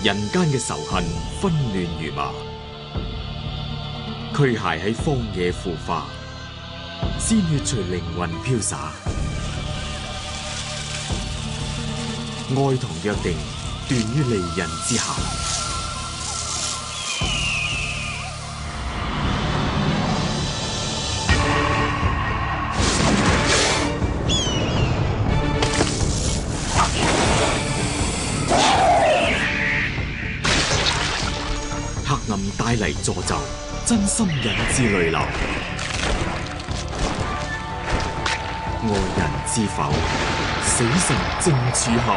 人間嘅仇恨紛亂如麻，軀骸喺荒野腐化，鮮血隨靈魂飄灑，愛同約定斷於利刃之下。黑暗帶嚟詛咒，真心引致淚流。愛人知否？死神正處候。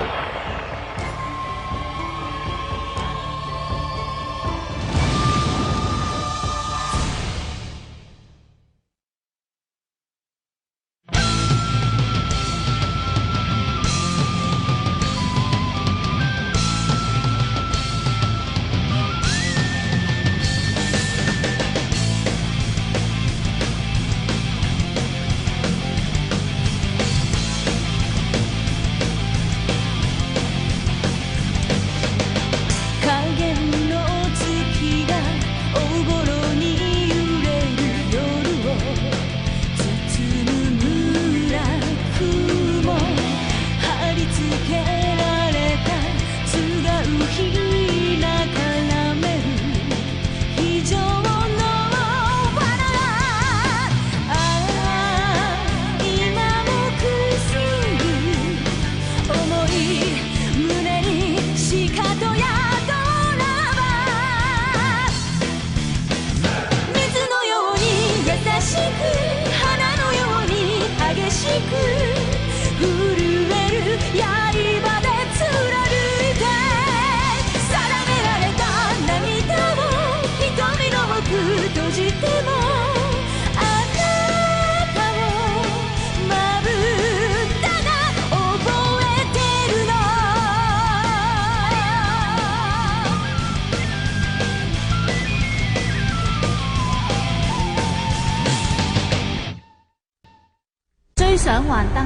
追想幻燈。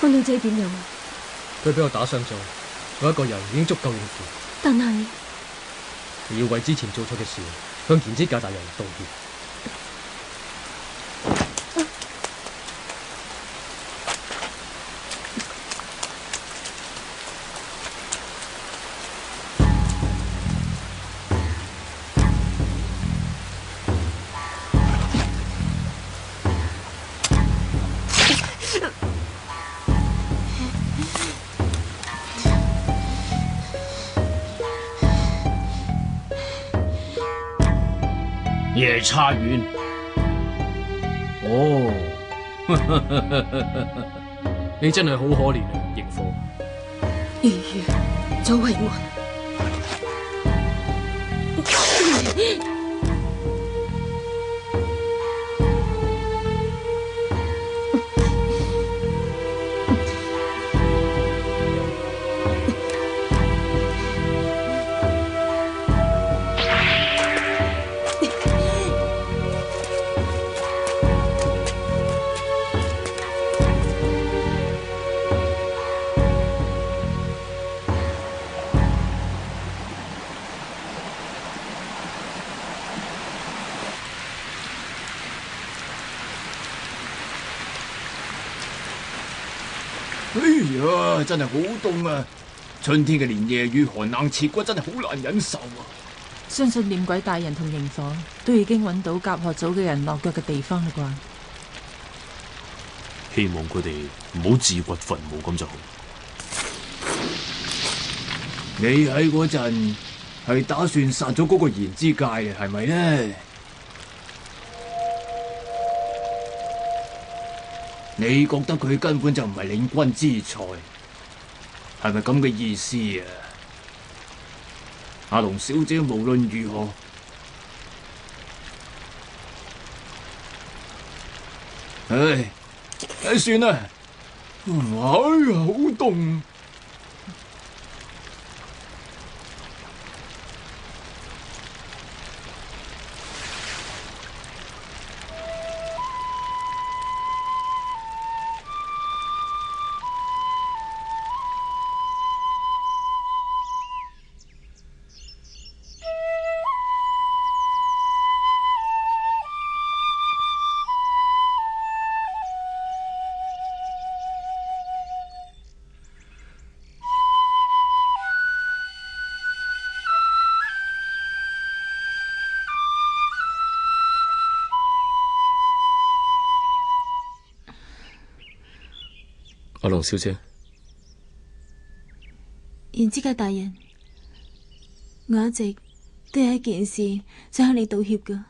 安小姐點樣？佢俾我打傷咗，我一個人已經足夠應付。但係你要為之前做錯嘅事向田之介大人道歉。夜叉丸，哦，你真係好可憐啊，螢火。如如早為我。哎呀，真係好凍啊！春天嘅連夜雨寒冷刺骨，真係好難忍受啊！相信念鬼大人同螢火都已經揾到甲賀組嘅人落腳嘅地方啦啩？希望佢哋唔好自掘墳墓咁就好。你喺嗰陣係打算殺咗嗰個言之介啊？係咪呢？你覺得佢根本就唔係領軍之才，係咪咁嘅意思啊？阿龍小姐無論如何，算啦。哎呀，好凍。阿龍小姐，賢之介大人，我一直都有一件事想向你道歉噶。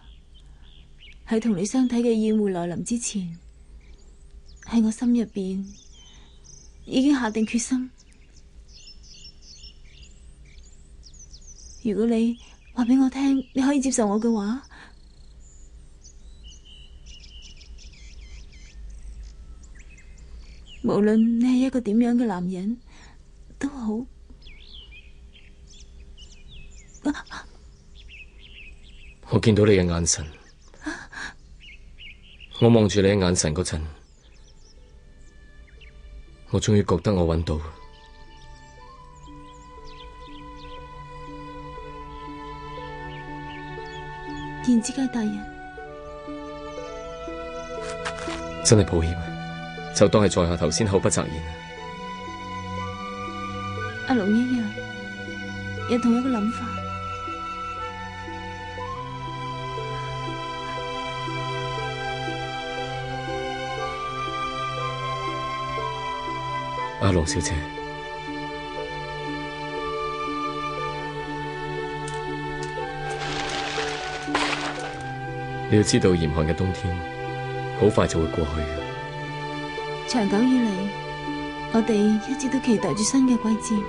喺同你相睇嘅宴會來臨之前，喺我心入邊已經下定決心。如果你話俾我聽，你可以接受我嘅話，無論你係一個點樣嘅男人都好。我見到你嘅眼神，我望住你嘅眼神嗰陣，我終於覺得我揾到。賢之介大人，真係抱歉，就當係在下頭先口不擇言。阿龍一樣有同一個諗法。阿龍小姐，你要知道，嚴寒嘅冬天好快就會過去嘅。長久以嚟，我哋一直都期待住新嘅季節。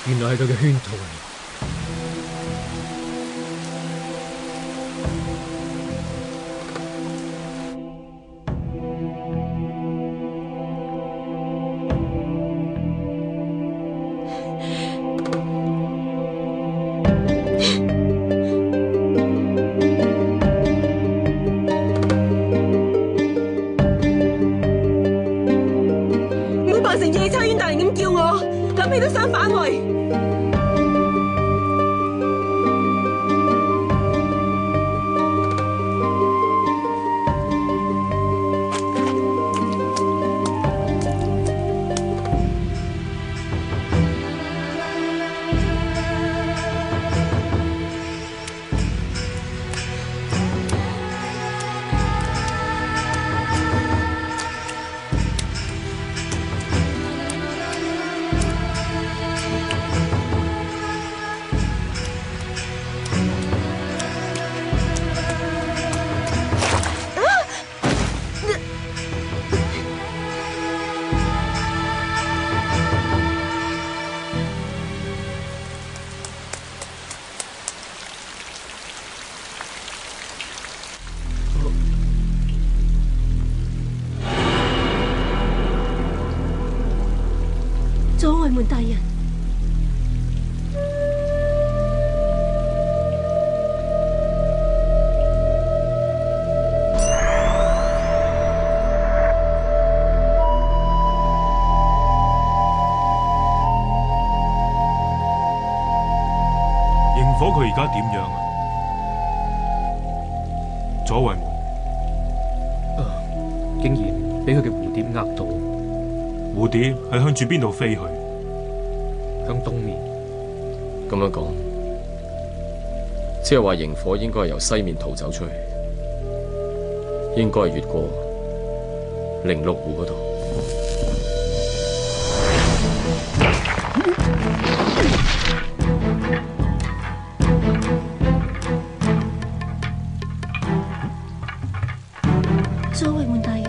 原來係佢嘅圈套嚟。唔好扮成夜叉院大人咁叫我，諗起都想反胃。門大人。螢火佢而家點樣啊？左衛門，竟然俾佢嘅蝴蝶呃到。蝴蝶係向住邊度飛去？向東面。咁樣講，即係話螢火應該係由西面逃走出去，應該係越過靈鹿湖嗰度。左衛門大人，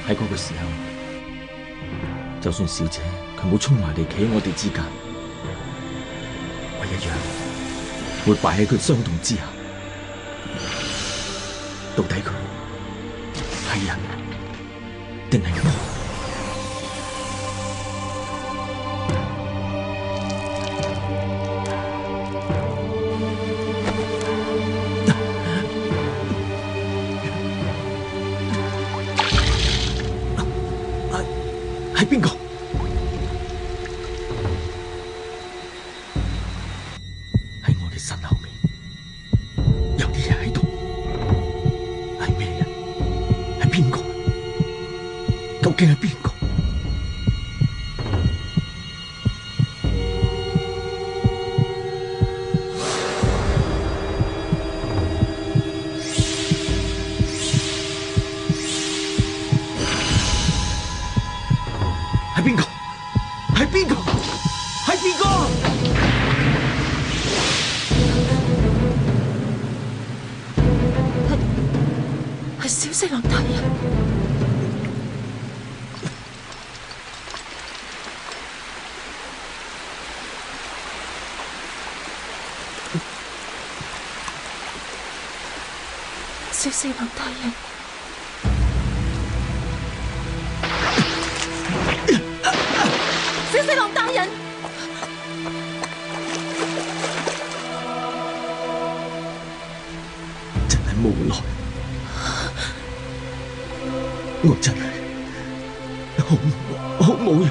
喺嗰個時候，就算小姐佢冇衝埋嚟企喺我哋之間，我一樣會敗喺佢傷痛之下。到底佢係人定係魔？係邊個？喺我嘅身後面有啲嘢喺度，係咩人？係邊個？究竟係邊個？係邊個？係邊個？係邊個？係小四郎大人。小四郎大人。小四郎大人，真係無奈，我真係好冇用。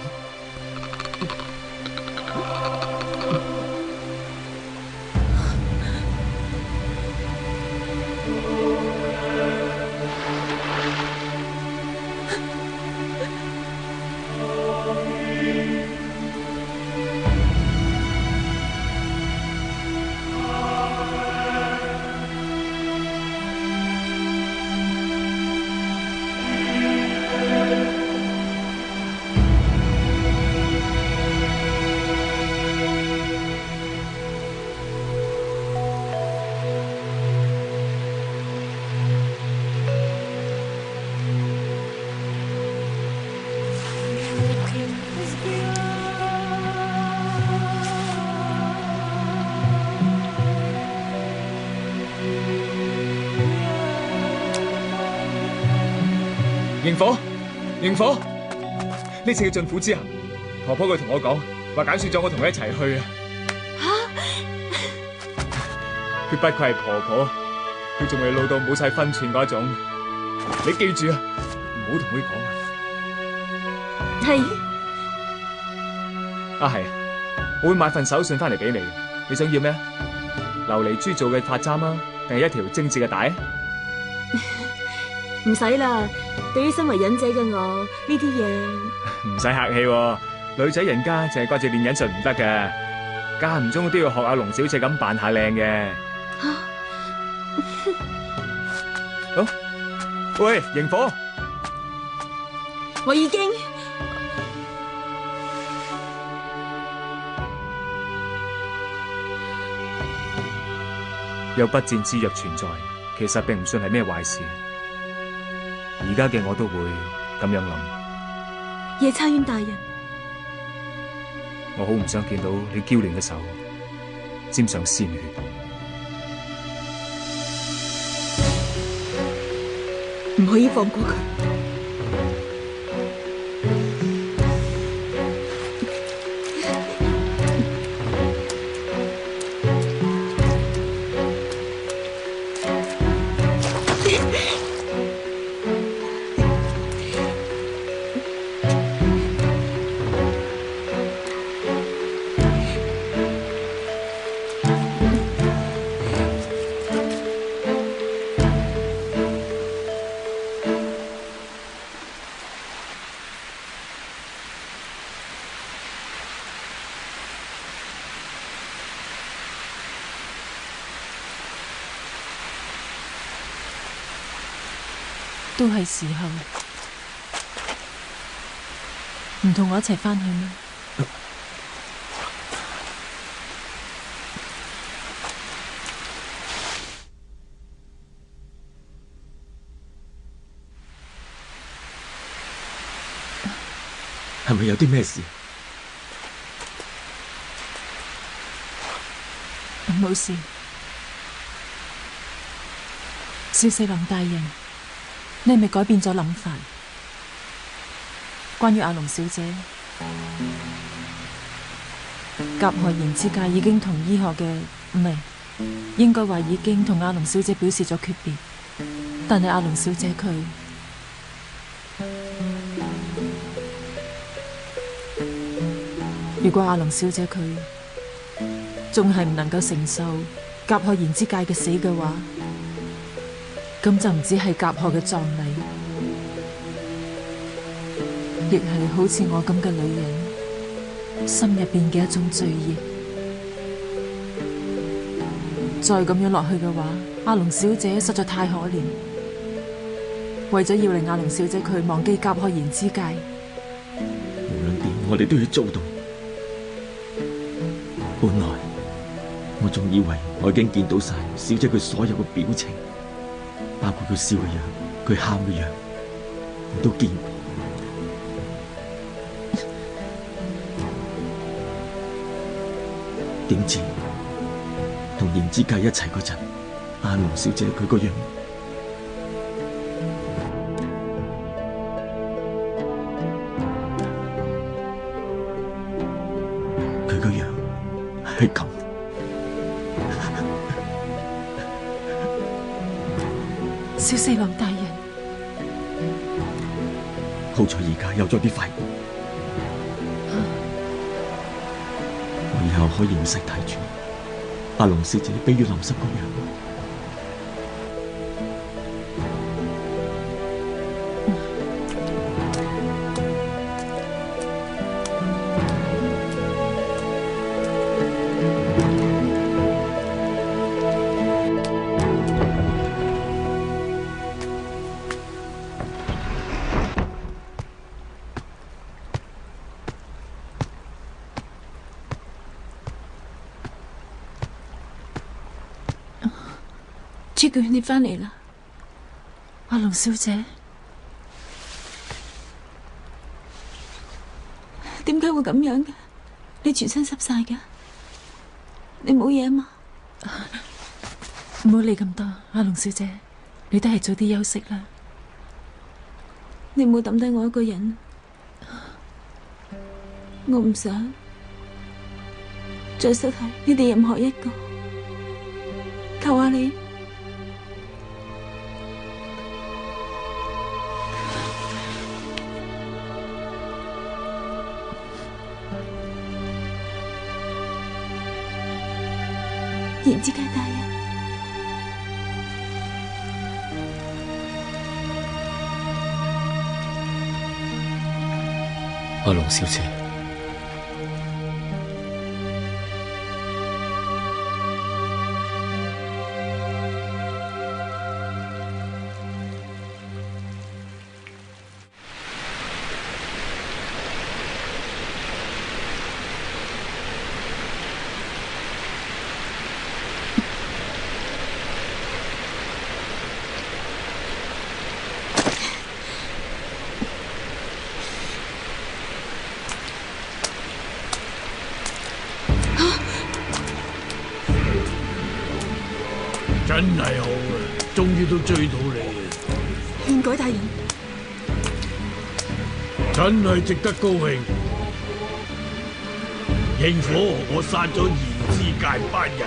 螢火，螢火，呢次嘅進府之行，婆婆佢同我講，話揀選咗我同佢一齊去啊！佢不愧係婆婆，佢仲未老到冇晒分寸嗰種。你記住啊，唔好同佢講啊！係啊係，我會買份手信翻嚟俾你，你想要咩？琉璃珠做嘅髮簪啊，定係一條精緻嘅帶？唔使啦，對於身為忍者嘅我，呢啲嘢唔使客氣喎，女仔人家淨係掛住練忍術唔得嘅，間唔中都要學阿龍小姐咁扮下靚嘅。好，喂，螢火，我已經有不戰之藥存在，其實並唔算係咩壞事。而家嘅我都會咁樣諗。夜叉院大人，我好唔想見到你嬌嫩嘅手沾上鮮血。唔可以放過佢。都係時候，唔同我一齊返去咩？係咪有啲咩事？冇事。小四郎大人，你係咪改變咗諗法？關於阿龍小姐，甲賀賢之介已經同醫學嘅唔係，應該話已經同阿龍小姐表示咗訣別。但係阿龍小姐佢，如果阿龍小姐佢仲係唔能夠承受甲賀賢之介嘅死嘅話，咁就唔止係甲賀嘅葬禮，亦係好似我咁嘅女人心入邊嘅一種罪孽。再咁樣落去嘅話，阿龍小姐實在太可憐。為咗要令阿龍小姐佢忘記甲賀賢之介，無論點，我哋都要做到。本來我仲以為我已經見到晒小姐佢所有嘅表情，包括佢笑嘅樣、佢喊嘅樣，我都見過。點知同賢之介一齊嗰陣，阿龍小姐佢個樣，佢個樣係咁。小四郎大人，好彩而家有咗啲快活，我以後可以唔使睇住阿龍小姐悲於淋濕個樣。朱巨，你翻嚟啦，阿龍小姐，點解會咁樣嘅？你全身濕晒㗎，你冇嘢嘛？唔好理咁多，阿龍小姐，你都係早啲休息啦。你唔好抌低我一個人，我唔想再失去你哋任何一個，求下你。言之介大人，阿龍小姐，真係好啊，終於都追到你啊！憲改大人，真係值得高興。應火我殺咗言之界班人。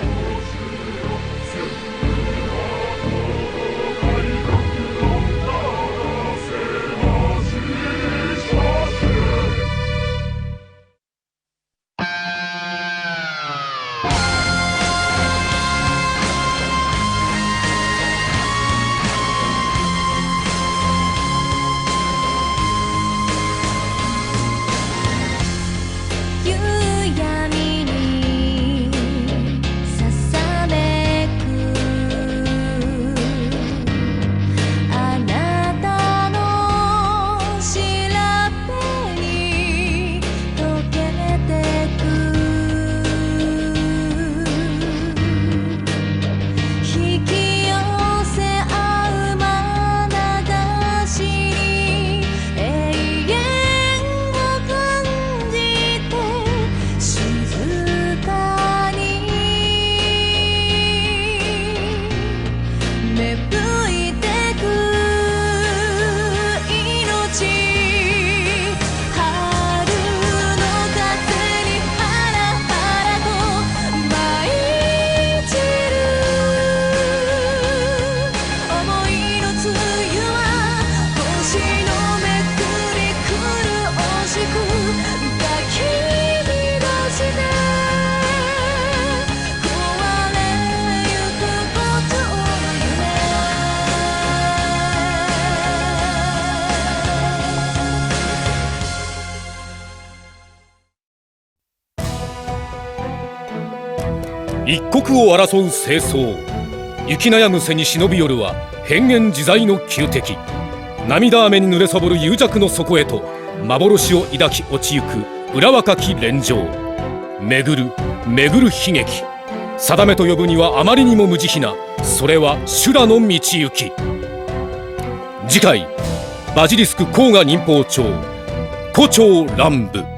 一国を争う政争、行き悩む背に忍び寄るは変幻自在の旧敵。涙雨に濡れそぼる幽寂の底へと幻を抱き落ちゆく裏若き連城。巡る巡る悲劇、定めと呼ぶにはあまりにも無慈悲な、それは修羅の道行き。次回バジリスク甲賀忍法帳、胡蝶乱舞。